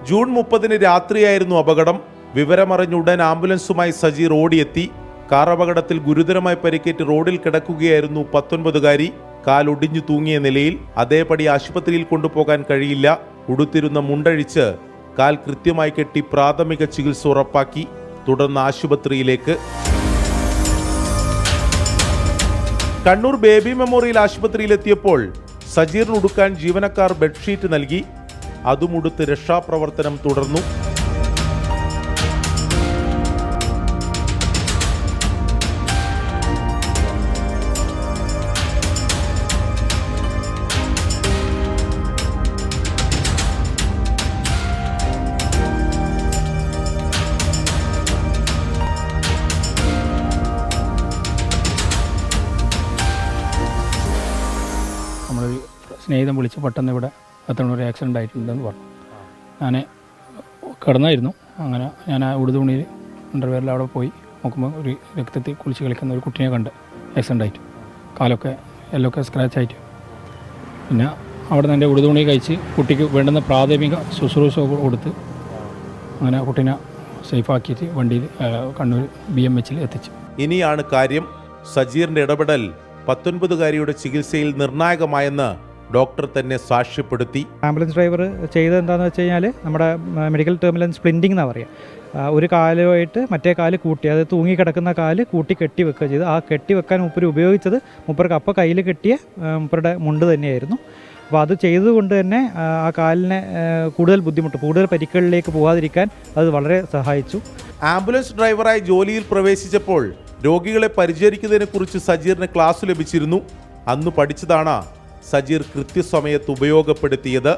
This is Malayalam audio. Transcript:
ജൂൺ 30 രാത്രിയായിരുന്നു അപകടം. വിവരമറിഞ്ഞുടൻ ആംബുലൻസുമായി സജീർ ഓടിയെത്തി. കാർ അപകടത്തിൽ ഗുരുതരമായി പരിക്കേറ്റ് റോഡിൽ കിടക്കുകയായിരുന്നു 19-കാരി. കാൽ ഒടിഞ്ഞു തൂങ്ങിയ നിലയിൽ. അതേപടി ആശുപത്രിയിൽ കൊണ്ടുപോകാൻ കഴിയില്ല. ഉടുത്തിരുന്ന മുണ്ടഴിച്ച് കാൽ കൃത്യമായി കെട്ടി പ്രാഥമിക ചികിത്സ ഉറപ്പാക്കി. തുടർന്ന് ആശുപത്രിയിലേക്ക്. കണ്ണൂർ ബേബി മെമ്മോറിയൽ ആശുപത്രിയിലെത്തിയപ്പോൾ സജീറിന് ഉടുക്കാൻ ജീവനക്കാർ ബെഡ്ഷീറ്റ് നൽകി. അതുമുടുത്ത് രക്ഷാപ്രവർത്തനം തുടർന്നു. നമ്മളൊരു സ്നേഹിതം വിളിച്ച് പെട്ടെന്ന് ഇവിടെ ഒരു ആക്സിഡൻ്റ് ആയിട്ടുണ്ടെന്ന് പറഞ്ഞു. ഞാൻ കിടന്നായിരുന്നു. അങ്ങനെ ഞാൻ ആ ഉടുതുണിയിൽ അണ്ടർവെയറിൽ അവിടെ പോയി നോക്കുമ്പോൾ ഒരു രക്തത്തിൽ കുളിച്ച് കളിക്കുന്ന ഒരു കുട്ടീനെ കണ്ട് ആക്സിഡൻ്റ് ആയിട്ട് കാലൊക്കെ എല്ലൊക്കെ സ്ക്രാച്ച് ആയിട്ട്. പിന്നെ അവിടെ നിന്ന് എൻ്റെ ഉടുതുണി കഴിച്ച് കുട്ടിക്ക് വേണ്ടുന്ന പ്രാഥമിക ശുശ്രൂഷ കൊടുത്ത് അങ്ങനെ കുട്ടീനെ സേഫാക്കിയിട്ട് വണ്ടിയിൽ കണ്ണൂർ BMHൽ എത്തിച്ചു. ഇനിയാണ് കാര്യം. സജീറിന്റെ ഇടപെടൽ 19-കാരിയുടെ ചികിത്സയിൽ നിർണായകമായെന്ന് ഡോക്ടർ തന്നെ സാക്ഷ്യപ്പെടുത്തി. ആംബുലൻസ് ഡ്രൈവർ ചെയ്തത് എന്താണെന്ന് വെച്ച് കഴിഞ്ഞാൽ നമ്മുടെ മെഡിക്കൽ ടേമിൽ സ്പ്ലിൻറ്റിംഗ് എന്നാണ് പറയുക. ഒരു കാലുമായിട്ട് മറ്റേ കാല് കൂട്ടി, അത് തൂങ്ങിക്കിടക്കുന്ന കാല് കൂട്ടി കെട്ടി വെക്കുക ചെയ്ത്. ആ കെട്ടി വെക്കാൻ മൂപ്പര് ഉപയോഗിച്ചത് മൂപ്പർക്ക് അപ്പോൾ കയ്യിൽ കെട്ടിയ മൂപ്പരുടെ മുണ്ട് തന്നെയായിരുന്നു. അപ്പോൾ അത് ചെയ്തുകൊണ്ട് തന്നെ ആ കാലിനെ കൂടുതൽ പരിക്കുകളിലേക്ക് പോകാതിരിക്കാൻ അത് വളരെ സഹായിച്ചു. ആംബുലൻസ് ഡ്രൈവറായി ജോലിയിൽ പ്രവേശിച്ചപ്പോൾ രോഗികളെ പരിചരിക്കുന്നതിനെക്കുറിച്ച് സജീറിന് ക്ലാസ് ലഭിച്ചിരുന്നു. അന്ന് പഠിച്ചതാണ് സജീർ കൃത്യസമയത്ത് ഉപയോഗപ്പെടുത്തിയത്.